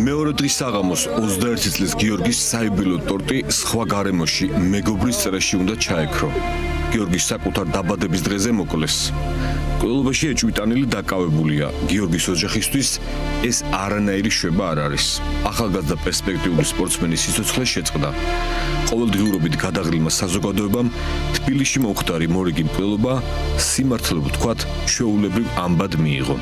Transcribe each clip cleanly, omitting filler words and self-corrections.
მეორე დღის საღამოს 21 წლის გიორგის საიუბილეო ტორტი სხვა გარემოში მეგობრის წერაში უნდა ჩაექრო. გიორგის საკუთარ დაბადების დღეზე მოკლეს. ყველობაში ეჭვიტანილი დაკავებულია. გიორგის ოჯახისთვის ეს არანაირი შვება არ არის. ახალგაზრდა პერსპექტიული სპორტსმენის სიცოცხლე შეწყდა. ყოველდღიურობით გადაღლილმა საზოგადოებამ თბილისში მომხდარი მორიგი მკვლელობა სიმართლე ვთქვათ ჩვეულებრივ ამბად მიიღო.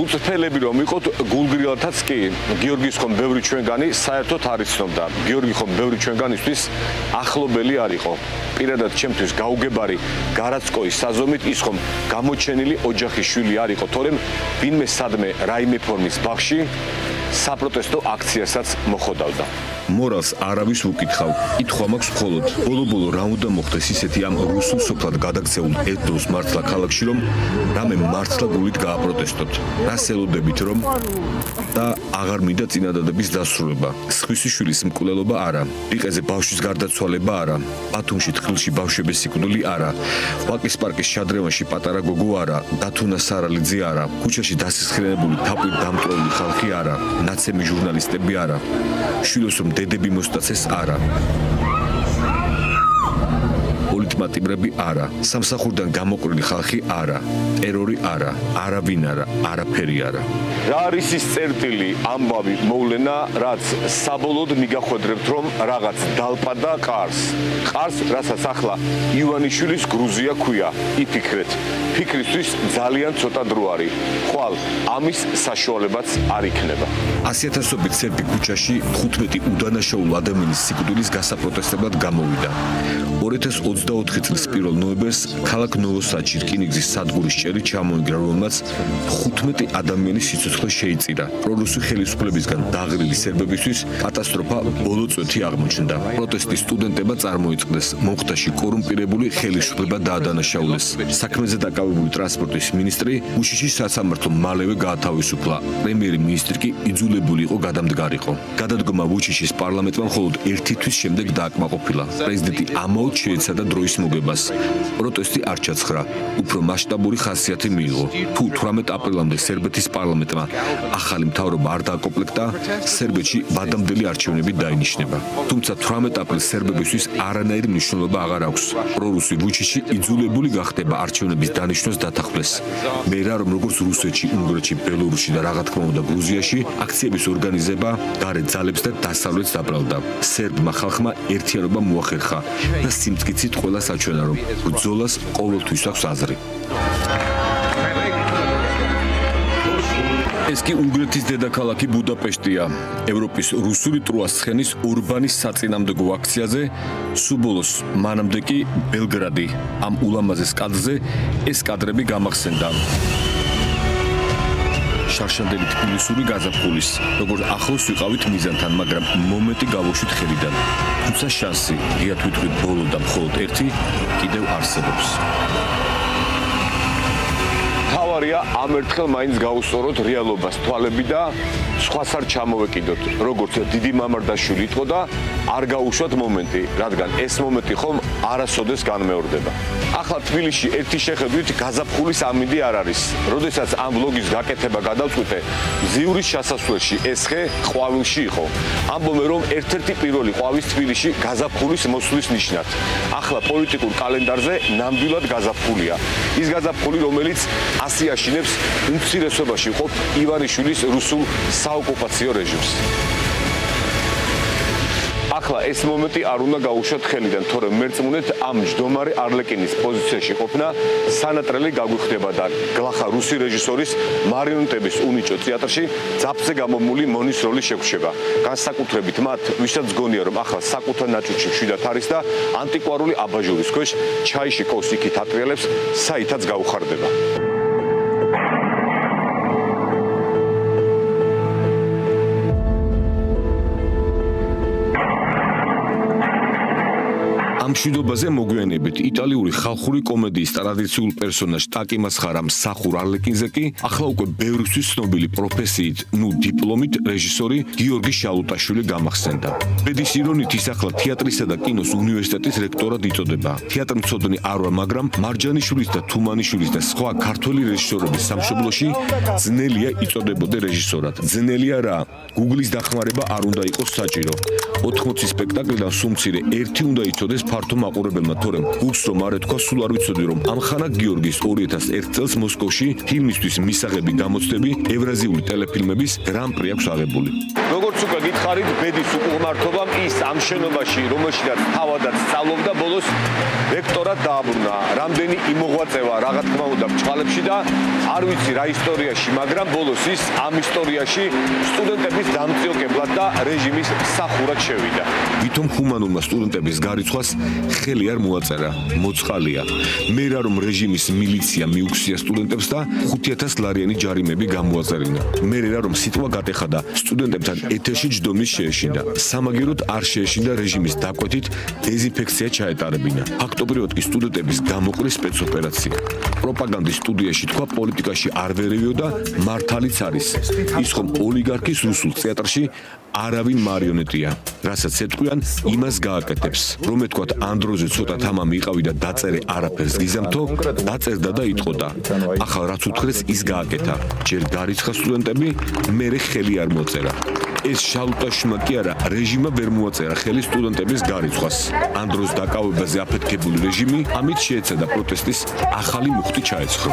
უწრფელები რომ იყოთ გულგრილათაც კი გიორგის ხომ ბევრი ჩვენგანი საერთოდ არ იცნობდა. გიორგი ხომ ბევრი ჩვენგანისთვის ახლობელი არ იყო. პირადად ჩემთვის გაუგებარი გარაცკოის საზომით ის ხომ გამოჩენილი ოჯახის შვილი არ იყო, თორემ ვინმე სადმე რაიმე ფორმის ბაღში საპროტესტო აქციასაც მოხოდავდა. მორალს არავის უკითხავ. კითხვა მაქვს მხოლოდ ბოლო-ბოლო რა უნდა მოხდეს ისეთი ამ რუსულ სოფლად გადაქცეულ ეტნოს მართლა ქალაქში, რომ რამე მართლა გულით გააპროტესტოთ. რას ელოდებით რომ და აღარ მინდა წინადადების დასრულება. სხვისი შვილის მკვლელობა არა. რიყეზე ბავშვის გარდაცვალება არა. ბათუმში თხილში ბავშვების სიკვდილი არა. ვაკის პარკის შადრევანში პატარა გოგო არა. დათუნა სარალიძე არა. ქუჩაში დასისხლენებული თაფლით დამტვრეული ხალხი არა. ნაცემი ჟურნალისტები არა. შვილოს რომ დედები მოსტაცეს არა. პოლიტმატიმრები არა. სამსახურიდან გამოყრილი ხალხი არა. ტერორი არა. არავინ არა. არაფერი არა. რა არის ის წერტილი ამბავი მოვლენა, რაც საბოლოოდ მიგახვედრებთ რომ რაღაც დალპადა ყარს. ყარს, რასაც ახლა ივანიშვილის გრუზია ქვია. იფიქრეთ. ფიქრისთვის ძალიან ცოტა დრო არის. ხვალ ამის საშუალებაც არ იქნება. 100,000-ობით სერბი ქუჩაში 15 უდანაშაულ ადამიანის სიკვდილის გასაპროტესტებლად გამოვიდა. 2024 წლის 1 ნოემბერს ქალაქ ნოვოსადში რკინიგზის სადგურის ჭერი ჩამოინგრა, რომელმაც 15 ადამიანის სიცოცხლე შეიწირა. პრორუსი ხელისუფლებისგან დაღლილი სერბებისთვის კატასტროფა ბოლო წვეთი აღმოჩნდა. პროტესტი სტუდენტებმა წარმოიწყდეს. მომხდაში კორუმპირებული ხელისუფლება დაადანაშაულეს. საქმეზე დაკავებული ტრანსპორტის მინისტრი უშიშის სასამართლომ მალევე გაათავისუფლა. პრემიერ-მინისტრი კი იძულებული იყო გადამდგარიყო. გადადგომა უშიშის პარლამენტმა მხოლოდ ერთი თვის შემდეგ დააკმაყოფილა. პრეზიდენტი ამაოდ შეეცადა დროის მოგებას. პროტესტი არ ჩაცხრა. უფრო მასშტაბური ხასიათი მიიღო. თუ 18 აპრილამდე სერბეთის პარლამენტმა ახალი მთავრობა არ დააკომპლექტა, სერბეთში ბადამდელი არჩევნები დაინიშნება. თუმცა 18 აპრილს სერბებისთვის არანაირი მნიშვნელობა აღარ აქვს. პრორუსი ვუჩიჩი იძულებული გახდება არჩევნების დანიშვნას დათანხმდეს. მე რა რომ როგორც რუსეთში, უნგრეთში, ბელორუსში და რა თქმა უნდა გრუზიაში აქციების ორგანიზება გარეთ ძალებს და დასავლეთს დაბრალდა. სერბმა ხალხმა ერთიანობა მოახერხა და სიმტკიცით ყველას აჩვენა, რომ ბრძოლას ყოველთვის აქვს აზრი. ეს კი უნგრეთის დედაქალაქი ბუდაპეშტია. ევროპის რუსული ტროას ცხენის ურბანის საწინააღმდეგო აქციაზე სუბოლოს მანამდე კი ბელგრადი. ამ ულამაზეს კადრზე ეს კადრები გამახსენდა. შარშანდელი თბილისური გაზაფხულის, როგორც ახლოს ვიყავით მიზანთან, მაგრამ მომენტი გავუშვით ხელიდან. თუმცა შანსი, ღიად ვიტყვით ბოლო და მხოლოდ ერთი, კიდევ არსებობს. თავარია ამ ერთხელ მაინც გაუსწოროთ რეალობას თვალები და სხვას არ ჩამოვეკიდოთ. როგორც დიდი მამარდაშვილი იყო და არ გაუშვათ მომენტი, რადგან ეს მომენტი ხომ არასოდეს განმეორდება. ახლა თბილისში ერთი შეხედვით გაზაფხულის ამინდი არ არის. როდესაც ამ ვლოგის გაკეთება გადავწყვიტე, ზივრის შესასვლელში ეს ხე ყვავილში იყო. ამბობენ რომ ერთ-ერთი პირველი ყვავის თბილისში გაზაფხულის მოსვლის ნიშნად. ახლა პოლიტიკურ კალენდარზე ნამდვილად გაზაფხულია. ის გაზაფხული, რომელიც ასიაშინებს უმცირესობაში ყოფ ივანიშვილის რუსულ საოკუპაციო რეჟიმს. ახლა ეს მომენტი არ უნდა გაუშვათ ხელიდან, თორემ მერწმუნეთ ამ ჯდომარე არლეკინის პოზიციაში ყოფნა სანატრელი გაგვიხდება და გლახა რუსი რეჟისორის მარიონეტების უნიჭო თეატრში ძაფზე გამომული მონის როლი შეგვშება. განსაკუთრებით მათ, ვისაც გონია რომ ახლა საკუთარ ნაჭუჭში მშვიდად არის და ანტიკვარული აბაჟურის ქვეშ ჩაიში კოს იქით ატრიალებს, საითაც გაუხარდება. ამ ამ მშვიდობაზე მოგვიანებით იტალიური ხალხური კომედიის ტრადიციულ პერსონაჟ ტაკი მასხარა მსახურ არლეკინზე კი ახლა უკვე ბევრისთვის ცნობილი პროფესიით, დიპლომით რეჟისორი გიორგი შალუტაშვილი გამახსენდა. ბედის ირონით ის ახლა თეატრისა და კინოს უნივერსიტეტის რექტორად იწოდება. თეატრმცოდნე არ ვარ, მაგრამ მარჯანიშვილის და თუმანიშვილის და სხვა ქართველი რეჟისორების სამშობლოში ძნელია იწოდებოდა რეჟისორად. ძნელია რა, Google-ის დახმარება არ უნდა იყოს საჭირო. 80 სპექტაკლიდან სულ მცირე ერთი უნდა იცოდეს ფართო მაყურებელმა, თორემ Google-ს რომ არ ეთქვა, სულ არ ვიცოდი რომ ამხანა გიორგის 2001 წელს მოსკოვში ფილმისთვის მისაღები გამოცდები ევრაზიული ტელეფილმების გრან-პრი აქვს აღებული. როგორც უკვე გითხარით, ბედის უკუღმართობამ ის ამ შენობაში, რომელშიც თავადაც სწავლობდა, ბოლოს რექტორად დააბრუნა. რამდენი იმოღვაწევა რა თქმა უნდა ბჭყალებში და არ ვიცი რა ისტორიაში, მაგრამ ბოლოს ის ამ ისტორიაში სტუდენტების დამწიოკებლად და რეჟიმის მსახურად შევიდა. ვითომ ჰუმანურმა სტუდენტების გარიცხვას ხელი არ მოაწერა, მოწყალია. მე რა რომ რეჟიმის მილიცია მიუქცია სტუდენტებს და 5000 ლარიანი ჯარიმები გამოაწერინა. მე რა რომ სიტყვა გატეხადა სტუდენტებთან ეთერში ჯდომის შეეშინდა. სამაგიეროდ არ შეეშინდა რეჟიმის დაკვეთით დეზინფექცია ჩაეტარებინა. ფაქტობრივად კი სტუდენტების გამოყრის სპეცოპერაცია. პროპაგანდის სტუდიაში თქვა პოლიტიკაში არ ვერევიო და მართალიც არის. ის ხომ ოლიგარქის რუსულ თეატრში არავინ მარიონეტია, რასაც ეთქვიან, იმას გააკეთებს. რომ ეთქვათ ანდროზე ცოტა თამა მიყავი და დაწერე არაფერს გიზამთო, დაწერდა და იტყოდა. ახლა რაც უთხრეს ის გააკეთა. ჯერ გარიცხა სტუდენტები, მერე ხელი არ მოწერა. ეს შალუტაშვილმა კი არა, რეჟიმმა ვერ მოაწერა ხელი სტუდენტების გარიცხვას. ანდროს დაკავებაზე აფეთქებული რეჟიმი ამით შეეცადა პროტესტის ახალი მუხტი ჩაეცხრა.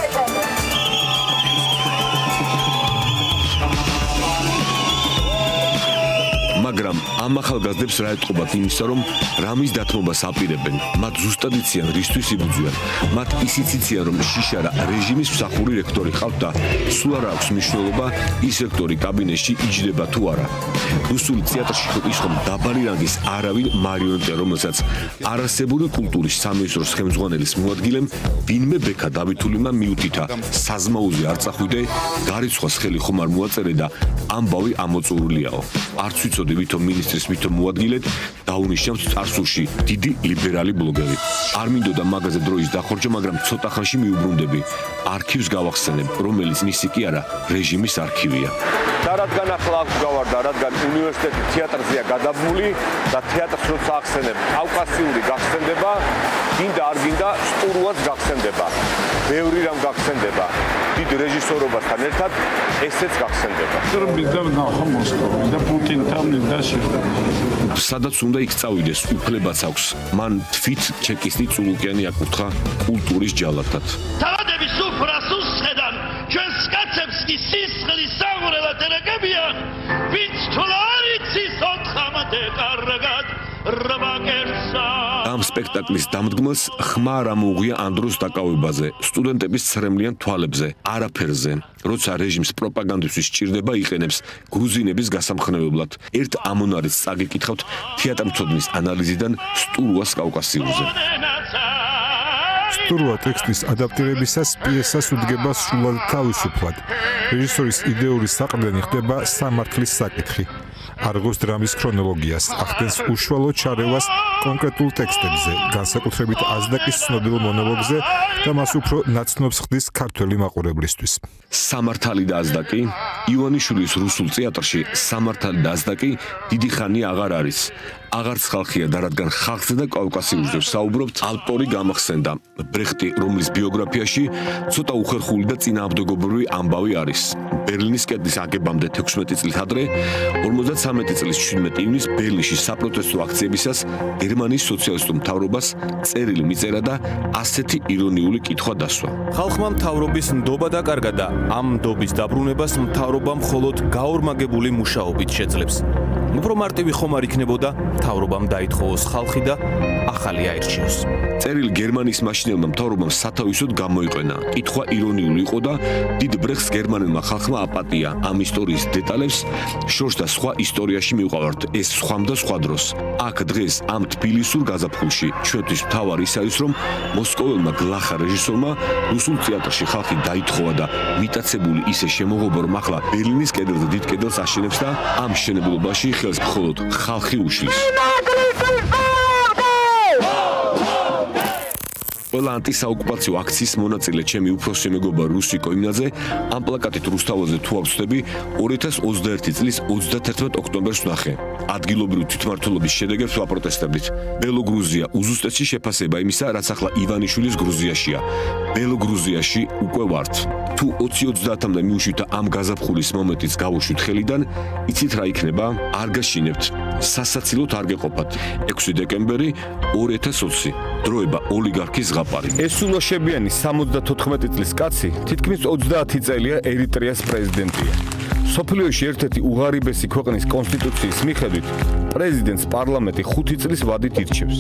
მაგრამ ამ ახალგაზრდებს რა ეთყობათ იმისა, რომ რამის დათმობას აპირებენ, მათ ზუსტად იციან რისთვის იბრძვიან. მათ ისიც იციან, რომ შიშარა რეჟიმის მსახური რექტორი ყავთ და სულ არ აქვს მნიშვნელობა ის რექტორი კაბინეტში იჯდება თუ არა. რუსული თეატრში ის ხომ დაბალი რანგის არავინ მარიონეტია, რომელსაც არასებული კულტურის სამეცნიერო ხელმძღვანელის მოადგილემ ვინმე ბექა დავითულიმა მიუთითა საზმაუზე არ წახვიდე, გარიცხვას ხელი ხომ არ მოაწერე და ამბავი ამოწურულიაო. არც ვიცოდი ვითომ მინისტრის ვითომ მოადგილედ დაუნიშნავს წარსულში დიდი ლიბერალი ბლოგერი. არ მინდოდა მაგაზე დროის დახორჯა, მაგრამ ცოტა ხანში მიუბრუნდები. არქივს გავახსენებ, რომელიც მისი კი არა, რეჟიმის არქივია. და რადგან ახლა აქ გავარდა, რადგან უნივერსიტეტი თეატრზეა გადაბმული და თეატრს როცა ახსენებ, კავკასიური გახსენდება, გინდა არ გინდა, სტურუაც გახსენდება. ბევრი რამ გახსენდება. დიდ რეჟისორობასთან ერთად ესეც გახსენდება. სადაც უნდა იქ წავიდეს, უფლებაც აქვს. მან თვით ჩეკისტი წულუკიანი აკურთხა კულტურის ჯალათად. თავადების უფრას უსხედან, ჩვენს კაცებს კი სისხლის საღურელად ერგებიან, ვინც თულა არ იცის ოთხამდე კარგად რვაკერსა. ამ სპექტაკლის დამდგმელს ხმა არ ამოუღია ანდროს დაკავებაზე, სტუდენტების ცრემლიან თვალებზე, არაფერზე. როცა რეჟიმს პროპაგანდისთვის სჭირდება, იყენებს გრუზინების გასამხნევებლად. ერთ ამონარიც წაგიკითხავთ თეატრმცოდნის ანალიზიდან სტურუას კავკასიურზე. სტურუა ტექსტის ადაპტირებისას პიესას უდგება სრულად თავისუფლად. რეჟისორის იდეური საყრდენი ხდება სამართლის საკითხი. არღოს დრამის ქრონოლოგიას, ახდენს უშუალო ჩარევას კონკრეტულ ტექსტებზე, განსაკუთრებით აზდაკის ცნობილ მონოლოგზე და მას უფრო ნაცნობს ხდის ქართველი მაყურებლისთვის. სამართალი და აზდაკი, ივანიშვილის რუსულ თეატრში სამართალი და აზდაკი დიდი ხანია აღარ არის. აღარც ხალხია და რადგან ხალხზე და კავკასიურზე საუბრობთ, ავტორი გამახსენდა ბრეხტი, რომლის ბიოგრაფიაში ცოტა უხერხული და წინააღმდეგობრივი ამბავი არის. ბერლინის კედლის აგებამდე 16 წლით ადრე, 53 წლის 17 ივნისს ბერლინში საპროტესტო აქციებისას გერმანიის სოციალისტურ მთავრობას წერილი მიწერა და ასეთი ირონიული კითხვა დასვა. ხალხმა მთავრობის ნდობა დაკარგა და ამ ნდობის დაბრუნებას მთავრობა მხოლოდ გაორმაგებული მუშაობით შეძლებს. უფრო მარტივი ხომ არ იქნებოდა მთავრობამ დაითხოვოს ხალხი და ახალი აირჩიოს. წერილი გერმანიის მაშინელმა მთავრობამ სათავისოდ გამოიყენა. კითხვა ირონიული იყო და დიდ ბრეხს გერმანელმა ხალხმა აპატია ამ ისტორიის დეტალებს შორს და სხვა ისტორიაში მივყავართ. ეს სხვამ და სხვა დროს. აქ დღეს ამ თბილისურ გაზაფხულში ჩვენთვის მთავარი ის არის, რომ მოსკოველმა გლახა რეჟისორმა რუსულ თეატრში ხალხი დაითხოვა და მიტაცებული ისე შემოღობა, რომ ახლა ბერლინის კედელზე დიდ კედელს აშენებს და ამ მშენებლობაში ხელს მხოლოდ ხალხი უშლის. ყველა ანტისაოკუპაციო აქციის მონაწილე ჩემი უფროსი მეგობარ რუსი კოინაძე ამ პლაკატით რუსთავაზე თუ ავწდები 2021 წლის 31 ოქტომბერს ვნახე. ადგილობრივი თვითმმართველობის შედეგებს ვაპროტესტებდით. ბელოგრუზია უზუსტესი შეფასება იმისა, რაც ახლა ივანიშვილის გრუზიაშია. ბელოგრუზიაში უკვე ვართ. თუ 2030-მდე მივუშვით ამ გაზაფხულის მომენტიც გავუშვით ხელიდან, იცით რა იქნება? არ გაშინებთ. სასაცილოდ არ გეყოფათ. 6 დეკემბერი 2020. დროება ოლიგარქის ზღაპარი. ესულოშებიანი 74 წლის კაცი თითქმის 30 წელია ერიტრეას პრეზიდენტია. სოფლიოში ერთ-ერთი უღარიბესი ქვეყნის კონსტიტუციის მიხედვით პრეზიდენტს პარლამენტი 5 წლის ვადით ირჩევს.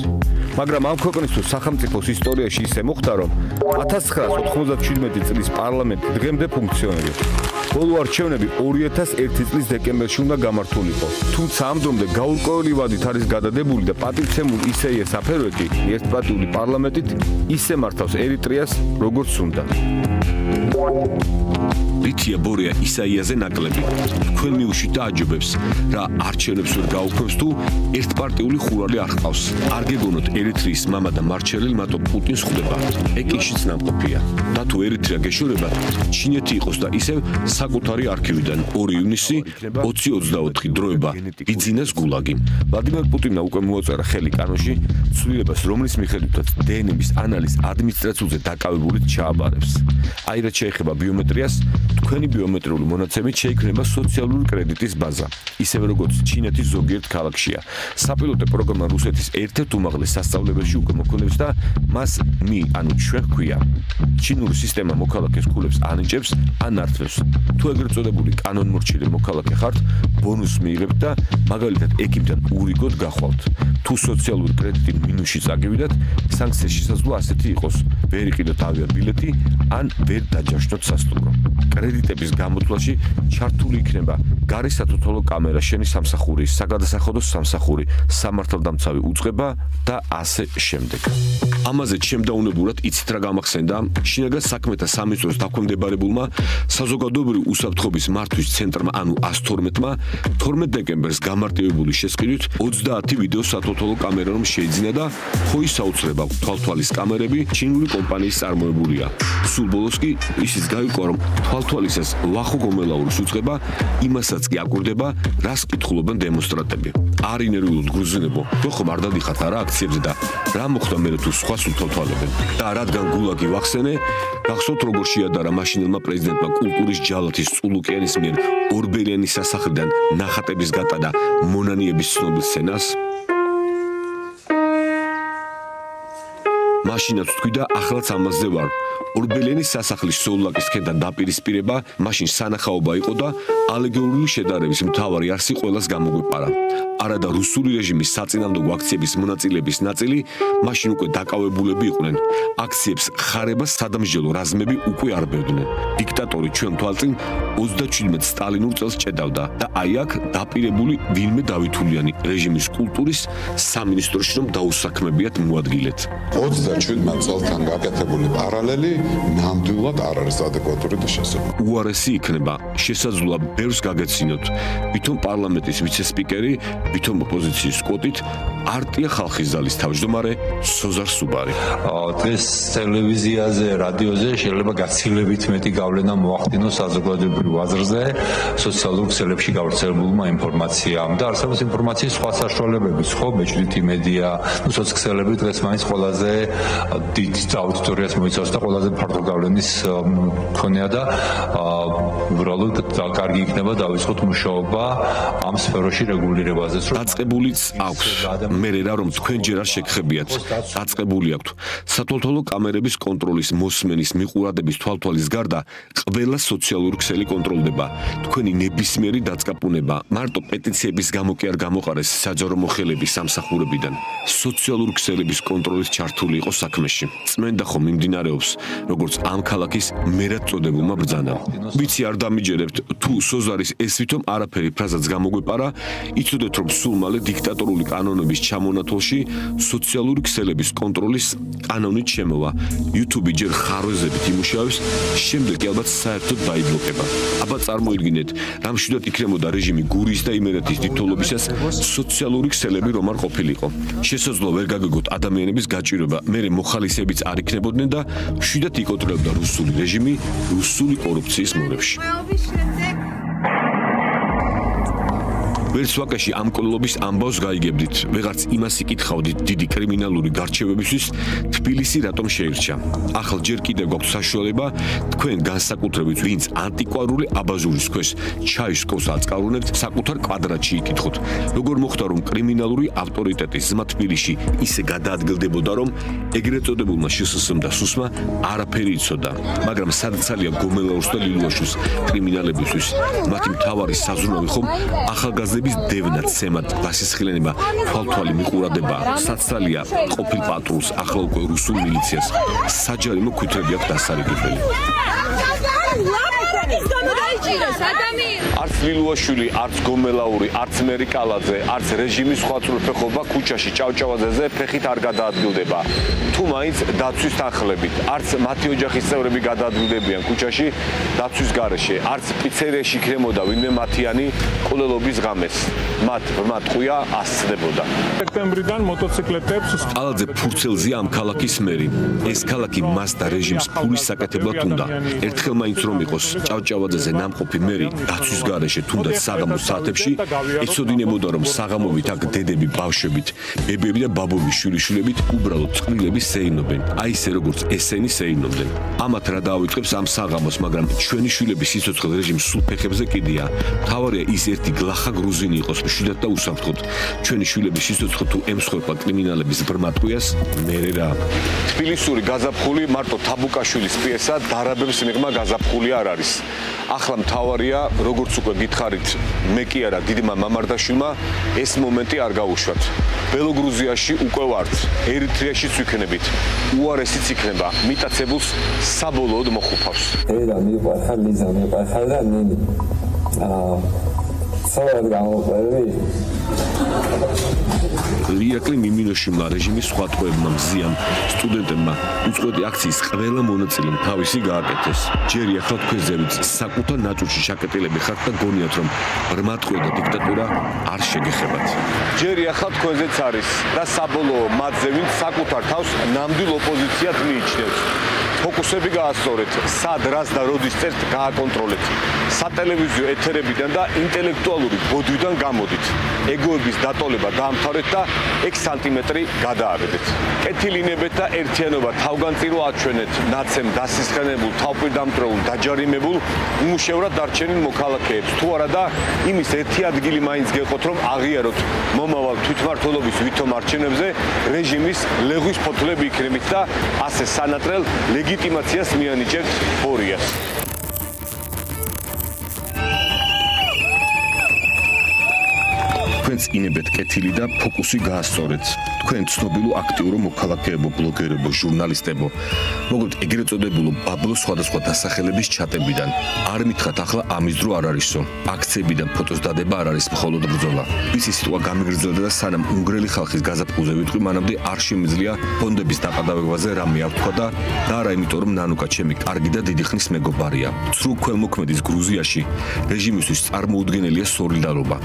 მაგრამ ამ ქვეყნისთვის სახელმწიფოს ისტორიაში ისე მოხდა, რომ 1997 წლის პარლამენტი დღემდე ფუნქციონირებს. ბოლო არჩევნები 2001 წლის დეკემბერში უნდა გამართულიყო. თუმცა ამ დრომდე გაურკვეველი ვადით არის გადადებული და პატივცემულ ისეიას აფერვეტი ერთპარტიული პარლამენტით ისე მართავს ერიტრეას, როგორც უნდა. რითია ბორია ისაიაზე ნაკლები. თქვენ მიუშვით და აჯობებს, რა არჩევნებს ვერ გაუქმებს თუ ერთპარტიული ხურალი არ ჰყავს. არ გეგონოთ ერიტრეის მამა და მარჩელელი მათო პუტინს ხვდება. ეკიშიც ნამყოფია. და თუ ერიტრეა გეშორებათ, ჩინეთი იყოს და ისევ საკუთარი არქივიდან 2 ივნისი 2024 დროება ბიძინას გულაგი. ვლადიმერ პუტინმა უკვე მოაწერა ხელი კანონში ცვლილებას, რომლის მიხედვითაც დნმ-ის ანალიზ ადმინისტრაციულზე დაკავებულით ჩააბარებს. აი რაც შეეხება ბიომეტრიას, თქვენი ბიომეტრიული მონაცემით შეიქმნება სოციალური კრედიტის ბაზა, ისევე როგორც ჩინეთის ზოგიერთ ქალაქშია. საპილოტო პროგრამა რუსეთის ერთ-ერთ უმაღლეს სასწავლებელში უკვე მოქმედებს და მას ანუ ჩვენ ჰქვია. ჩინური სისტემა მოქალაქეს ქულებს ანიჭებს, ან ართვებს. თუ ეგრეთ წოდებული კანონმორჩილი მოქალაქე ხართ, ბონუსს მიიღებთ და მაგალითად ეკიპიდან ურიგოდ გახვალთ. თუ სოციალური კრედიტი მინუსში წაგივიდათ, სანქცია შესაძლოა ასეთი იყოს: ვერ იყიდოთ ავიაბილეთი, ან ვერ დაჯაშნოთ სასტუმრო. კრედიტების გამოთვლაში ჩართული იქნება გარე სათვალთვალო კამერა, შენი სამსახური, საგადასახადო სამსახური, სამართალდამცავი უწყება და ასე შემდეგ. ამაზე შემდაუნებურად იცით რა გამახსენდა? შინაგან საქმეთა სამინისტროს დაქვემდებარებულმა საზოგადოებრივი უსაფრთხოების მართვის ცენტრმა, ანუ 112-მა 12 დეკემბერს გამარტივებული შესყიდვით 30 ვიდეო სათვალთვალო კამერა რომ შეიძინა და ხო ის საოცრება თვალთვალის კამერები ჩინური კომპანიის წარმოებულია. სულ ბოლოს კი ისიც გაიგო, რომ თვალთვალისას ლახო გომელაურის უწყება იმასაც კი აკვირდება, რას კითხულობენ დემონსტრანტები. არ ინერვიულოთ გრუზინებო, ხო ხომ არ დადიხართ არა აქციებზე და რა მოხდა მერე თუ სხვას უთვალთვალებენ. და რადგან გულაგი ვახსენე, გახსოვთ როგორ შეადარა მაშინელმა პრეზიდენტმა კულტურის ჯალათის წულუკიანის მიერ ორბელიანის სასახლიდან ნახატების გატანა მონანიების ცნობილ სცენას? მაშინაც თქვი და ახლაც ამაზე ვარ. ორბელიანის სასახლის სოულაკის ქედან დაპირისპირება მაშინ სანახაობა იყო და ალეგორიული შედარების მთავარი არსი ყველას გამოგვეპარა. არადა რუსული რეჟიმის საწინააღმდეგო აქციების მონაწილეების ნაწილი მაშინ უკვე დაკავებულები იყვნენ. აქციებს ხარებას სადამსჯელო რაზმები უკვე არ ბევდნენ. დიქტატორი ჩვენ თვალწინ 37 სტალინურ წელს ჭედავდა და აი აქ დაპირებული ვინმე დავითულიანი რეჟიმის კულტურის სამინისტროში რომ დაუსაქმებიათ მოადგილეთ. 27 წელთან გაკეთებული პარალელი ნამდვილად არ არის ადეკვატური და შესაძლებელი. უარესი იქნება, შესაძლოა ბევრს გაგეცინოთ, ვითომ პარლამენტის ვიცე-სპიკერი, ვითომ ოპოზიციის კვოტით არტია ხალხის ზალის თავმჯდომარე სოზარ სუბარი. დღეს ტელევიზიაზე, რადიოზე შეიძლება გაცილებით მეტი გავლენა მოახდინოს საზოგადოებრივ აზრზე, სოციალურ ქსელებში გავრცელებულმა ინფორმაციამ და არსებობს ინფორმაციის სხვა საშუალებებიც, ხო, ბეჭდვითი მედია, სოციქსელები დღეს მაინც ყველაზე დიდ აუდიტორიას მოიცავს და ყველაზე ფართო გავლენის მქონეა და უბრალოდ კარგი იქნება დავიწყოთ მუშაობა ამ სფეროში რეგულირებაზეც. დაწყებულიც აქვს. მე რა რომ თქვენ ჯერ არ შეგხებიათ. დაწყებული აქვს. სათვალთვალო კამერების კონტროლის მოსმენის მიყურადების თვალთვალის გარდა ყველა სოციალური ქსელი კონტროლდება. თქვენი ნებისმიერი დაწყაპუნება მარტო პეტიციების გამო კი არ გამოყარეს საჯარო მოხელების სამსახურებიდან. სოციალური ქსელების კონტროლის ჩართული იყო საქმეში. წმენდა ხომ მიმდინარეობს, როგორც ამ ქალაქის მერად წოდებულმა ბრძანამ. ვიცი არ დამიჯერებთ, თუ სოზარის ეს ვითომ არაფერი ფრაზაც გამოგვეპარა, იცოდეთ რომ სულ მალე დიქტატორული კანონების ჩამონათვალში სოციალური ქსელების კონტროლის კანონით შემოვა. YouTube ჯერ ხარვეზებით იმუშავებს, შემდეგ კი ალბათ საერთოდ დაიბლოკება. აბა წარმოიდგინეთ, რამშვიდად იქნებოდა რეჟიმი გურიის და იმერეთის დიდთვალობისას სოციალური ქსელები რომ არ ყოფილიყო. შესაძლოა ვერ გაგეგოთ ადამიანების გაჭირვება. მე მერე მოხალისეებიც არ იქნებოდნენ და მშვიდად იკონტროლებდა რუსული რეჟიმი რუსული კორუფციის მორევში. ვერც ვაკაში ამ კვლელობის ამბავს გაიგებდით, ვეღარც იმას იკითხავდით დიდი კრიმინალური გარჩევებისთვის თბილისი რატომ შეირჩა. ახლა ჯერ კიდევ გვაქვს საშუალება თქვენ განსაკუთრებით ვინც ანტიკვარული აბაზურის ქვეშ ჩაის სკოლას აწყალუნებთ საკუთარ კვადრატში იკითხოთ. როგორ მოხდა რომ კრიმინალური ავტორიტეტის ზმა თბილისში ისე გადაადგილდებოდა რომ ეგრეთ წოდებულმა შსსმ და სუსმა არაფერი იცოდა, მაგრამ სადაცალია გომელაურს და ლილუაშვილს კრიმინალებისთვის მათი მთავარი საზრუნავი ხომ ახალგაზრდების დევნად ცემად გასისხლენება თვალთვალი მიყურადება საცალია ყოფილ პატრულს ახლა უკვე რუსულ მილიციას საჯარიმო ქვითები აქვს დასარიგებელი. არც ლილუაშვილი, არც გომელაური, არც მერიკალაძე, არც რეჟიმის სხვა წვრილფეხობა ქუჩაში ჭავჭავაძეზე ფეხით არ გადაადგილდება. თუ მაინც დაცვის თანხლებით, არც მათი ოჯახის წევრები გადაადგილდებიან ქუჩაში დაცვის გარეშე, არც პიცერიაში იქნებოდა ვინმე მათიანი ყოლელობის ღამეს. მათ ბრმა ტყვია ასწდებოდა. სექტემბრიდან მოტოციკლეტებს ალაძე ფურცელზია ამ ქალაქის მერი. ეს ქალაქი მას და რეჟიმს ფულის საკეთებლად უნდა. ერთხელ მაინც რომ იყოს ჭავჭავაძეზე ნამყოფი მერი დაცვის გარეშე თუნდაც საღამოს საათებში ეცოდინებოდა რომ საღამობით აქ დედები ბავშვებით, ბებები და ბაბუები შვილიშვილებით უბრალოდ წყვილების სეირნობენ. აი ესე როგორც ესენი სეირნობდნენ. ამათ რა დაავიწყებს ამ საღამოს, მაგრამ ჩვენი შვილების სიცოცხლე რეჟიმს სულ ფეხებზე კიდია. მთავარია ის ერთი გლახა გრუზინი იყოს მშვიდად და უსაფრთხოდ. ჩვენი შვილების სიცოცხლე თუ ემსხვერპლა კრიმინალების ბრმა ტყვიას, მერე რა. თბილისური გაზაფხული მარტო თაბუკაშვილის პიესა დარაბებს მიღმა გაზაფხული არ არის. ახლა მთავარია, როგორც უკვე გითხარით, მე კი არა დიდმა მამარდაშვილმა ეს მომენტი არ გავუშვათ. ბელოგრუზიაში უკვე ვართ, ერიტრეაშიც ვიქნებით. უარესიც იქნება, მიტაცებულს საბოლოოდ მოხუფავს. ედა მიყვარხარ ლიზა, მიყვარხარ და ნინი. სავარად გამოყვები. ლიაკლი მიმინოშიმლა რეჟიმის სხვა ტყვეებმა მზიან სტუდენტებმა უწყვეტი აქციის ყველა მონაწილემ თავისი გააკეთეს. ჯერი ახლა თქვენზევით საკუთარ ნაწილში შაკეტილები ხართ და გონიათ რომ ბრმა ტყვე და დიქტატურა არ შეგეხებათ. ჯერი ახლა თქვენზეც არის და საბოლოო მათზე ვინც საკუთარ თავს ნამდვილ ოპოზიციად მიიჩნევს. ფოკუსები გაასწორეთ, სად, რას და როდის წერთ გააკონტროლეთ. სატელევიზიო ეთერებიდან და ინტელექტუალური ბოდვიდან გამოდით. ეგოების დატოლება დაამთავრეთ და 6 სანტიმეტრი გადააგდეთ. კეთილინებეთ და ერთიანობა თავგანწირო აჩვენეთ ნაცემ დასისხენებულ, თავპირდამტვრეულ, დაჯარიმებულ, უმუშევრად დარჩენილ მოქალაქეებს. თუ არა და იმის ერთი ადგილი მაინც გეყოთ, რომ აღიაროთ მომავალ თვითმმართველობის ვითომ არჩევნებზე რეჟიმის ლეგვის ფოთლები იქნებით და ასე სანატრელ ლეგიტიმაციას მიანიჭებთ ბორიას. თქვენ წინებეთ კეთილი და ფოკუსი გაასწორეთ. თქვენ ცნობილო აქტიურო მოქალაქეებო, ბლოგერებო, ჟურნალისტებო, მოგეთ ეგრეთ წოდებულო ბაბლო სხვადასხვა დასახელების ჩატებიდან. არ მითხრათ ახლა ამის დრო არ არისო. აქციებიდან ფოტოს დადება არ არის მხოლოდ ბრძოლა. ვიცი სიტყვა გამიგრძელდა და სანამ უნგრელი ხალხის გაზაფხულზე ვიტყვი, მანამდე არ შემიძლია ფონდების დაყადავებაზე რამე არ თქვა და არა იმიტომ რომ ნანუკა ჩემი კარგი და დიდი ხნის მეგობარია. ცრუ ქველმოქმედის გრუზიაში რეჟიმისთვის წარმოუდგენელია სოლიდარობა.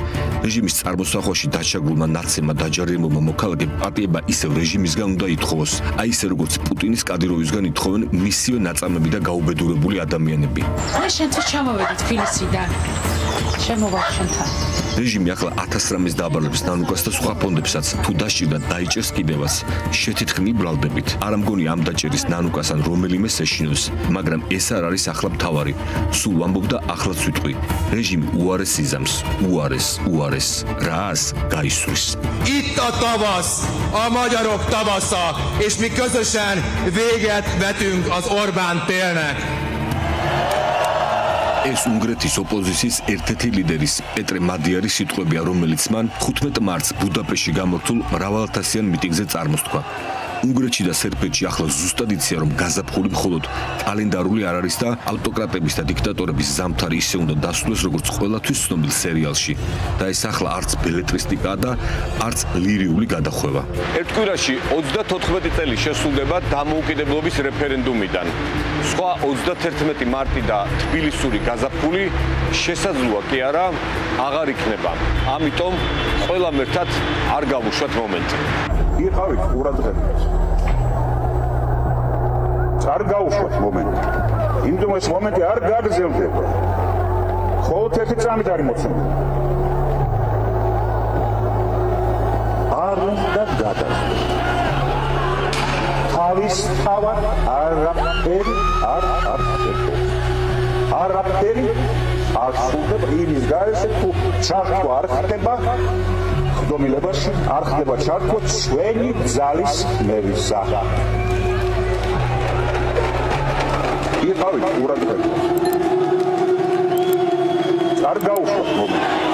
რეჟიმის წარმოსახვაში დაჩაგულმა ნაცემმა დაჯარიმებულმა მოქალაქეებმა პატიება ისევ რეჟიმისგან უნდა ითხოვოს, აი ისე როგორც პუტინის კადიროვისგან ითხოვენ მისივე ნაწამები და გაუბედურებული ადამიანები. აი შენთვის ჩამოვედი თბილისიდან. შემოვახშენთან. რეჟიმი ახლა 1000 რამეს დააბარლებს ნანუკას და სხვა ფონდებსაც. თუ დასჭირდა დაიჭერს კიდევაც. შეთითხნი ბრალდებით. არ ამგონი ამ დაჭერის ნანუკას ან რომელიმე შეშინოს, მაგრამ ეს არ არის ახლა მთავარი. სულ ვამბობ და ახლაც ვიტყვი. რეჟიმი უარეს იზამს, უარეს. რას გაისვრის. Itt a tavasz, a magyarok tavasza, és mi közösen véget vetünk az Orbán télnek. ეს უნგრეთის ოპოზიციის ერთ-ერთი ლიდერის პეტრე მადიარის სიტყვებია, რომელიც მან 15 მარტს ბუდაპეშტში გამართულ მრავალათასიან მიტინგზე წარმოსთქვა. უნგრეთში და სერბეთში ახლა ზუსტად იციან, რომ გაზაფხული მხოლოდ კალენდარული არ არის და ავტოკრატების და დიქტატორების ზამთარი ისე უნდა დასრულდეს, როგორც ყველათვის ცნობილ სერიალში. და ეს ახლა არც ბელეტრისტიკაა და არც ლირიული გადახვევა. ერთ კვირაში 34 წელი შესრულდება დამოუკიდებლობის რეფერენდუმიდან. სხვა 31 მარტი და თბილისური გაზაფხული შესაძლოა კი არა, აღარ იქნება. ამიტომ ყველამ ერთად არ გავუშვათ მომენტი. იყავით ყურადღებით. არ გაუშვათ მომენტი. იმიტომ ეს მომენტი არ გაგრძელდება. მხოლოდ ერთი წამით არის მოცემული. არ უნდა გადასვლას. თავის თავად არაფერი არ აკეთებს. არაფერი არ სრულდება იმის გარეშე თუ ჩართვა არ ხდება ხდომილებაში, არ ხდება ჩართვა ჩვენი ძალის მერისა. იყავით ყურადღება. არ გაუშვათ მომენტი.